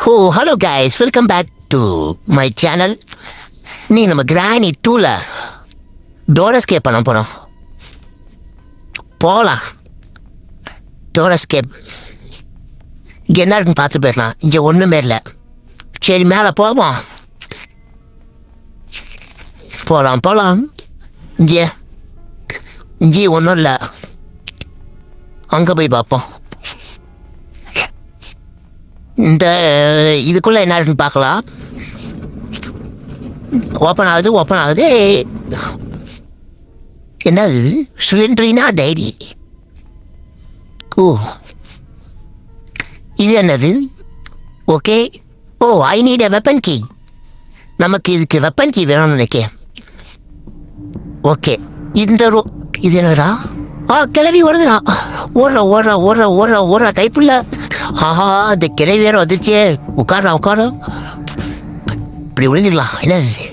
Oh, hello guys, welcome back to my channel. நீ நம்ம கிராணி 2ல டோர் எஸ்கேப் பண்ண போகிறோம். போகலாம். டோர் எஸ்கேப் இங்கே என்ன இருக்குன்னு பார்த்து போயிடலாம். இங்கே ஒன்றுமே இல்லை. சரி, மேலே போவோம். போகலாம். இங்கே ஒன்றும் இல்லை. அங்கே போய் பார்ப்போம். இந்த இதுக்குள்ளே என்ன இருக்குன்னு பார்க்கலாம். ஓப்பன் ஆகுது. என்னது சிலிண்டரினா டைரி? ஓ, இது என்னது? Okay. Oh, I need a weapon key. நமக்கு இதுக்கு வெப்பன் கீ வேணும்னு நினைக்கிறேன். ஓகே, இது என்னடா? கிளவி வருதுடா. ஓடுறா கைப்புள்ள. ஆஹா, இந்த கிளவி வேற வந்துருச்சே. உட்கார இப்படி விழுந்துடலாம். என்னது?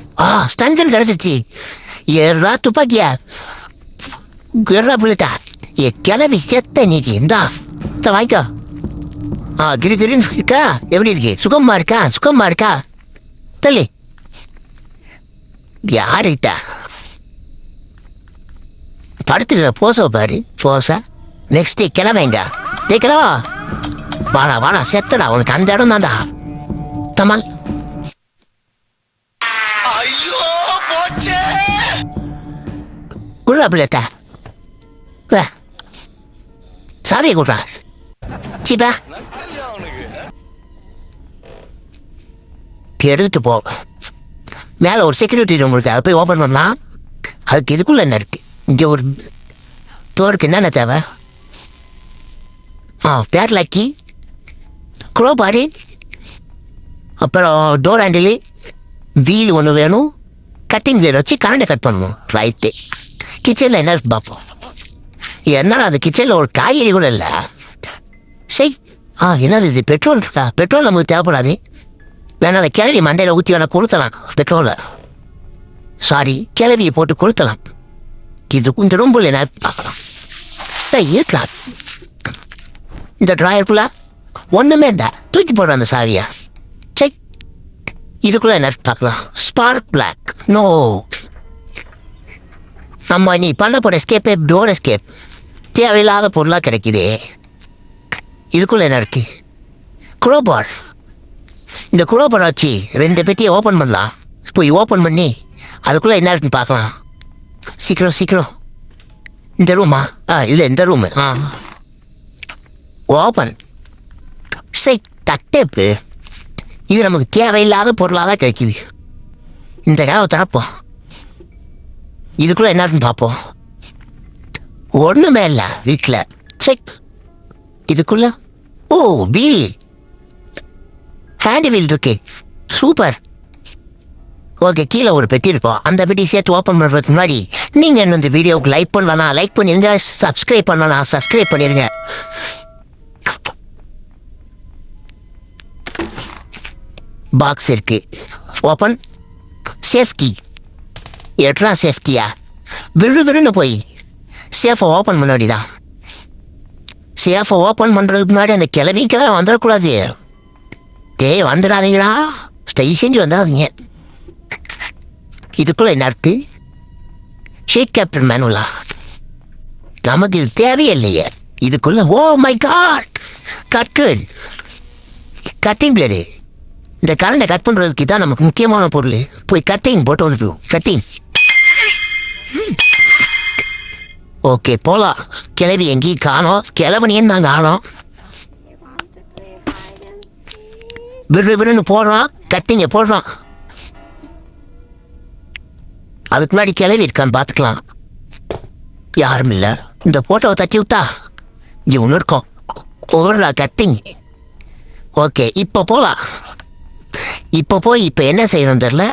ஸ்டன்கன் கிடச்சிருச்சு. ஏறா துப்பாக்கியா, ஏறா புள்ளட்டா. கிளவி செத்த நீக்கி இந்தா வாங்கிக்கோ. கிரின்னு இருக்கா? எப்படி இருக்கு? சுகமா இருக்கா? தள்ளி யாருக்கிட்ட படுத்துக்கிற போச பாரு. நெக்ஸ்ட் கிளவைங்க. கிளவா வாடா செத்தடா. உனக்கு அந்த இடம் தான்டா தமால். குடுறா பிள்ளட்டா. சாவியை குடுறா. சீப்பா எடுத்துட்டு போ. மேலே ஒரு செக்யூரிட்டி ரூம் இருக்கு. அதை போய் ஓப்பன் பண்ணலாம். அதுக்கு இதுக்குள்ள என்ன இருக்கு? இங்கே ஒரு டோருக்கு என்னென்ன தேவை? பேட்லாக்கி, குளோபாரி, அப்புறம் டோர் ஹேண்டிலு, வீல் ஒன்று வேணும். கட்டிங் வீல் வச்சு கரண்டை கட் பண்ணணும். ரைட்டு. கிச்சனில் என்ன இருக்கு பார்ப்போம். என்னடா அது கிச்சனில் ஒரு காய்கறி கூட இல்லை. சரி, என்னது இது? பெட்ரோல் இருக்கா? பெட்ரோல் நமக்கு தேவைப்படாது. வேணா அந்த கிளவி மண்டையில் ஊற்றி வேணா கொளுத்தலாம். பெட்ரோலை கிளவியை போட்டு கொளுத்தலாம். இதுக்கும் இந்த ரூம்பில் என்ன பார்க்கலாம். இருக்கலாம். இந்த ட்ராயருக்குள்ள ஒன்றுமே இல்லை. தூக்கி போடுற அந்த சாவியா. சரி, இதுக்குள்ள என்ன பார்க்கலாம். Spark black. நோ, நம்ம நீ பண்ண போகிற எஸ்கேப்பே டோர் எஸ்கேப். தேவையில்லாத பொருளாக கிடைக்குது. இதுக்குள்ள என்ன இருக்கு? குரோபார். இந்த குரோபார் வச்சு 2 பெட்டியை ஓப்பன் பண்ணலாம். போய் ஓப்பன் பண்ணி அதுக்குள்ளே என்ன இருக்குன்னு பார்க்கலாம். சீக்கிரம். இந்த ரூமா? இல்லை, இந்த ரூமு. ஓப்பன். தட்டேப்பு. இது நமக்கு தேவையில்லாத பொருளாக தான் கிடைக்குது. இந்த கதவை திறப்போம். இதுக்குள்ளே என்ன இருக்குன்னு பார்ப்போம். ஒன்றுமே இல்லை வீட்டில். இதுக்குள்ள வீல், ஹேண்ட் வீல் இருக்கு. சூப்பர். ஓகே, கீழே ஒரு பெட்டி இருப்போம். அந்த பெட்டி சேர்த்து ஓப்பன் பண்ணுறதுக்கு முன்னாடி நீங்கள் என்ன இந்த வீடியோவுக்கு லைக் பண்ணிடுங்க. சப்ஸ்கிரைப் பண்ணலாம், சப்ஸ்கிரைப் பண்ணிடுங்க. பாக்ஸ் இருக்கு. ஓப்பன். சேஃப்டி. எட்ரா சேஃப்டியா? விழுன்னு போய் சேஃபை ஓப்பன் பண்ணாடிதான். சேஃபை ஓப்பன் பண்ணுறதுக்கு முன்னாடி அந்த கிளவிக்கெல்லாம் வந்துடக்கூடாது. வந்துடாதீங்களா, ஸ்டை செஞ்சு வந்துடாதீங்க. இதுக்குள்ள என்ன இருக்கு? ஷேக் கேப்டன் மேனுவலா? நமக்கு இது தேவையில்லையே. இதுக்குள்ள மை காட், கட்டிங் பிளேடு. இந்த கரண்டை கட் பண்ணுறதுக்கு தான் நமக்கு முக்கியமான பொருள். போய் கட்டிங் போட்டு வந்துடும். கட்டிங். ஓகே, போகலாம். கிளவி எங்கேயும் காணோம். கிளவனியன்னு நாங்கள் காணோம். விருன்னு போடுறான். கட்டிங்க போடுறான். அதுக்கு முன்னாடி கிளவி இருக்கான்னு பார்த்துக்கலாம். யாரும் இல்லை. இந்த போட்டோவை தட்டி விட்டா இங்கே ஒன்று இருக்கும். ஓடுறா கட்டிங். ஓகே, இப்போ போகலாம். இப்போ என்ன செய்யணும் தெரியல.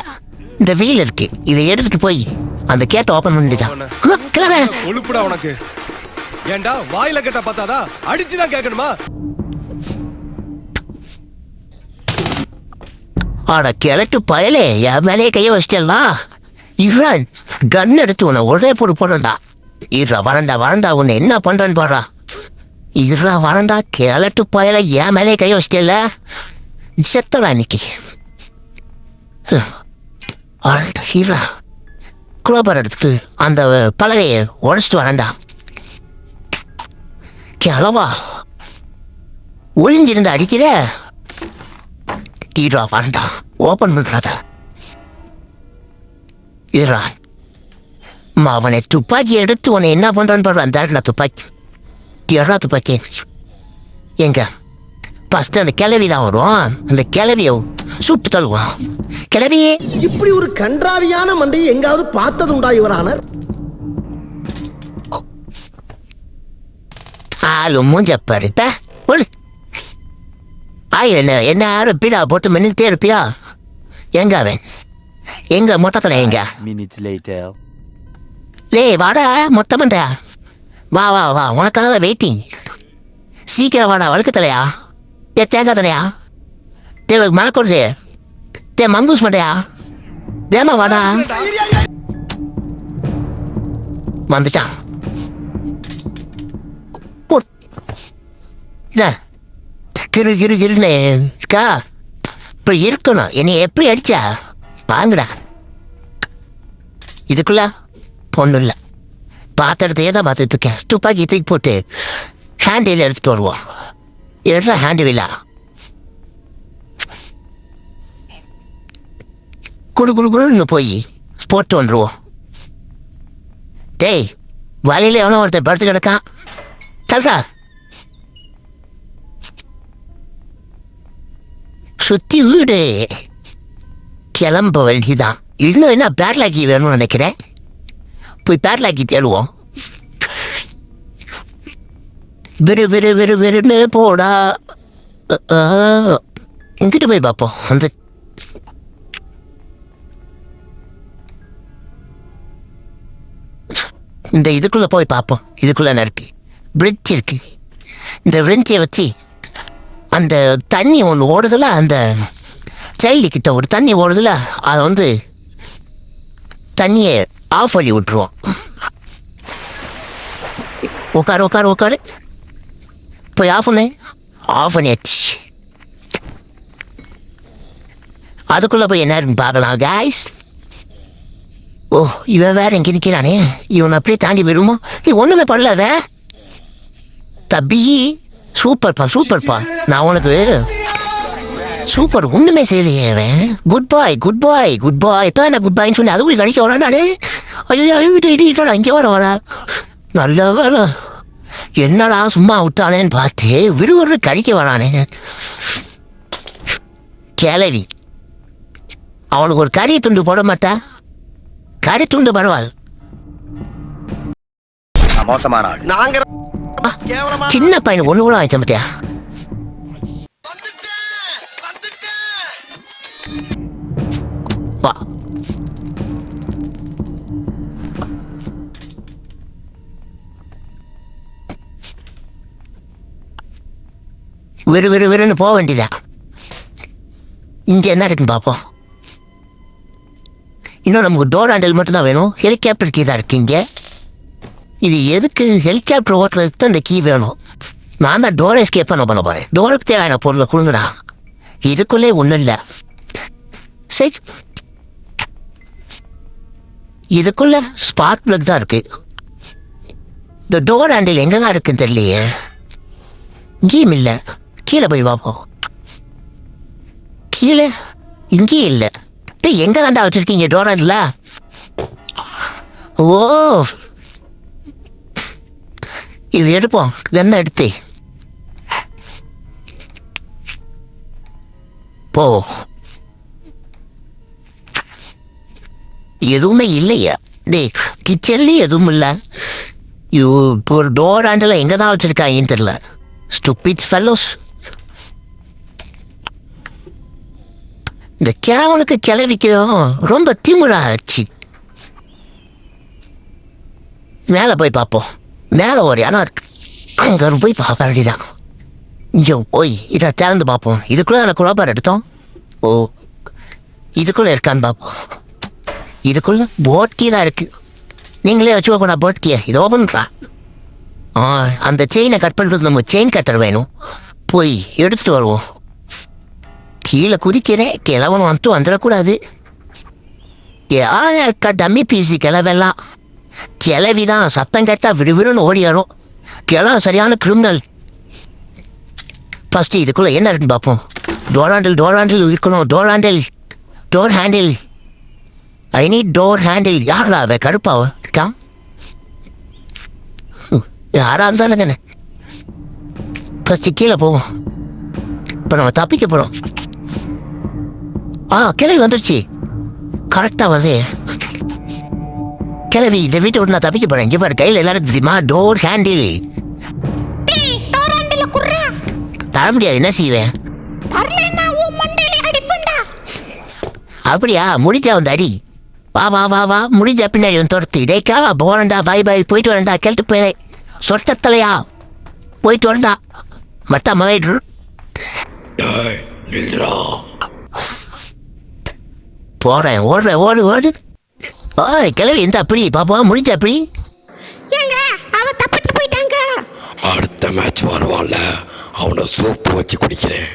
இந்த வீல் இருக்கு. இதை எடுத்துட்டு போய் அந்த கேட்டை ஓப்பன் பண்ணிட்டான். கிளவே ஒழுப்புடா உனக்கு. ஏண்டா வாயில கேட்ட பார்த்தாதா அடிச்சுதான் கேட்கணுமா? கிழட்டு பயலே, என் மேலேயே கையை வச்சிட்டா. இவன் கன் எடுத்து உன்னை ஒரே போடண்டா. வரண்டா உன்னை என்ன பண்றேன்னு பாடுறா. வரண்டா. கிழட்டு பயலை என் மேலேயே கையை வச்சிட்டல. செத்தலாம் இன்னைக்கு. ஹீரா குளோபர் எடுத்துட்டு அந்த பலகையை உடச்சிட்டு வரேன்டா. கிளவா ஒளிஞ்சிருந்து அடிக்கிற ஹீரா வரண்டா. ஓப்பன் பண்றாத ஹீரா. அவனை துப்பாக்கி எடுத்து உன்னை என்ன பண்றான்னு பாரு. அந்த துப்பாக்கி எறா துப்பாக்கி எங்க ஃபஸ்ட்டு அந்த கிளவி தான் வரும். அந்த கிளவியை சுட்டு தள்ளுவான். கிளவியே இப்படி ஒரு கன்றாவியான மண்டையை எங்காவது பார்த்தது உண்டா இவரானர்? ஆளு மூஞ்சப்பாரு என்ன யாரும் பீடா போட்டு மின்னுட்டே இருப்பியா? எங்க அவன் எங்க மொட்டத்துல எங்க லே வாடா மொத்தமண்டா. வா வா வா உனக்காக வெயிட்டிங். சீக்கிரம் வாடா. வழுக்கு தலையா தேங்காய் தலையா மழை கொடுது மங்கூஸ் மண்டையா வேமா வாடா. வந்துட்டான். கிரு கிரு கிருன்னு இப்ப இருக்கணும். என்னை எப்படி அடிச்சா வாங்கடா. இதுக்குள்ள பொண்ணு இல்லை. பாத்திரத்தையே தான் பார்த்துட்டு இருக்கேன். துப்பாக்கி தூக்கி போட்டு ஹேண்டில் எடுத்துட்டு வருவோம். எடுத்தா ஹேண்டிலா குடு குடு குடுன்னு போய் போட்டு வந்துடுவோம். டேய் வலையில எவனோ ஒருத்தர் படுத்து கிடக்கான். தல்றா சுத்தி வீடு கிளம்ப வேண்டிதான். இன்னும் என்ன பேட்லாக்கி வேணும்னு நினைக்கிறேன். போய் பேட்லாக்கி தேடுவோம். விரு விரு விரு விருன்னு போடா. இங்கிட்ட போய் பார்ப்போம். அந்த இந்த இதுக்குள்ள போய் பார்ப்போம். இதுக்குள்ள இருக்கு பிரிட்ஜ் இருக்கு. இந்த பிரிட்ஜை வச்சு அந்த தண்ணி ஒன்று ஓடுதுல, அந்த சைல்டு கிட்ட ஒரு தண்ணி ஓடுதுல, அதை தண்ணியை ஆஃப் பண்ணி விட்டுருவோம். உட்காரு உட்காரு உட்காரு. போய் ஆஃப் பண்ணியாச்சு. அதுக்குள்ள போய் என்ன இருக்குன்னு பார்க்கலாம் காய்ஸ். ஓ இவன் வேற எங்கே நிற்கிறானே. இவன் அப்படியே தாண்டி வருமா? ஒன்றுமே பண்ணல தம்பி. சூப்பர்ப்பா சூப்பர்ப்பா. நான் உனக்கு சூப்பர் ஒன்றுமே செய்யலையே. அவன் good bye good bye good பாய். இப்போ நான் குட் பாய்ன்னு சொல்லி அதுவும் கழிக்க வரானே. ஐயோ இங்கே வர நல்ல வேலை. என்னடா சும்மா விட்டானேன்னு பார்த்து விறுவிறு கழிக்க வரானே. கிளவி அவனுக்கு ஒரு கறி துண்டு போட மாட்டா. கறி துண்டு பரவாயில்ல. சின்ன பையனுக்கு ஒண்ணு கூட வாங்கிக்க மாட்டியா? வா விறு விறு விறுன்னு போக வேண்டியதா. இங்க என்ன இருக்குன்னு பார்ப்போம். இன்னும் நமக்கு டோர் ஹேண்டில் மட்டும் தான் வேணும். ஹெலிகாப்டர் கீ தான் இருக்கு இங்கே. இது எதுக்கு? ஹெலிகாப்டர் ஓட்டுறதுக்கு தான் இந்த கீ வேணும். நான் தான் டோரை எஸ்கேப் பண்ண போகிறேன். டோருக்கு தேவையான பொருளை கொடுங்கடா. இதுக்குள்ளே ஒன்றும் இல்லை. சரி இதுக்குள்ள ஸ்பார்க் பிளக் தான் இருக்கு. இந்த டோர் ஹேண்டில் எங்கே தான் இருக்குன்னு தெரியலையே. இங்கேயும் இல்லை. கீழே போய் பார்ப்போம். கீழே இங்கேயும் இல்லை. எங்கே தாண்டா வச்சுருக்கீங்க டோர் ஹேண்டில்? ஓ இது எடுப்போம். என்ன எடுத்து போ. எதுவுமே இல்லையா? டே கிச்சன்லேயும் எதுவும் இல்லை. ஒரு டோர் ஹேண்டில் எங்கே தான் வச்சுருக்காங்கன்னு தெரியல. Stupid fellows. இந்த கிழவனுக்கு கிளவிக்கும் ரொம்ப திமுறாச்சு. மேலே போய் பார்ப்போம். மேலே ஒரு இடம் இருக்கு. அங்கே போய் பார்க்க வேண்டியதான். இங்கே போய் இதை திறந்து பார்ப்போம். இதுக்குள்ளே அந்த குழப்பார் எடுத்தோம். ஓ இதுக்குள்ளே இருக்கான்னு பார்ப்போம். இதுக்குள்ளே போட் கீ தான் இருக்குது. நீங்களே வச்சுக்கோண்ணா போட் கீயை. இது ஓப்பன்ரா. அந்த செயினை கட் பண்ணுறது நம்ம செயின் கட்டர் வேணும். போய் எடுத்துகிட்டு வருவோம். கீழே குதிக்கிறேன், கிழவன் வந்துட்டு வந்துடக்கூடாது. யார் டம்மி பீஸு கிளவெல்லாம். கிளவிதான் சத்தம் கேட்டா விடுவிடுன்னு ஓடியாரும். கிழவன் சரியான கிரிமினல். ஃபஸ்ட்டு இதுக்குள்ளே என்ன இருக்குன்னு பார்ப்போம். டோர் ஹேண்டில் இருக்கணும். Door handle. I need door handle. யாரா அவ கருப்பாவ இருக்கா? யாரா இருந்தாலும் ஃபஸ்ட்டு கீழே போவோம். இப்போ நம்ம தப்பிக்க போகிறோம். கிளவி வந்துருச்சு. கரெக்டாக வருது. கிளவி இந்த வீட்டை விட்டு நான் தப்பிக்க போகிறேன். இங்கே பாரு கையில் எல்லாரும் தெரியுமா? டோர் ஹேண்டில் தர முடியாது. என்ன செய்வேன்? அப்படியா? முடிஞ்சா வந்து அடி. வா முடிஞ்சா பின்னாடி வந்து துரத்து. இடைக்காவா போறண்டா. பாய் போயிட்டு வரண்டா. கேட்டு போயிடே சொட்டத்தலையா போயிட்டு வரண்டா. மத்த மவைடு போறேன். ஓடு. கிளவி எந்த அப்படி பாப்பா முடிஞ்ச அப்படி. அடுத்த மேட்ச் வருவான்ல, அவனை சூப்பு வச்சு குடிக்கிறேன்.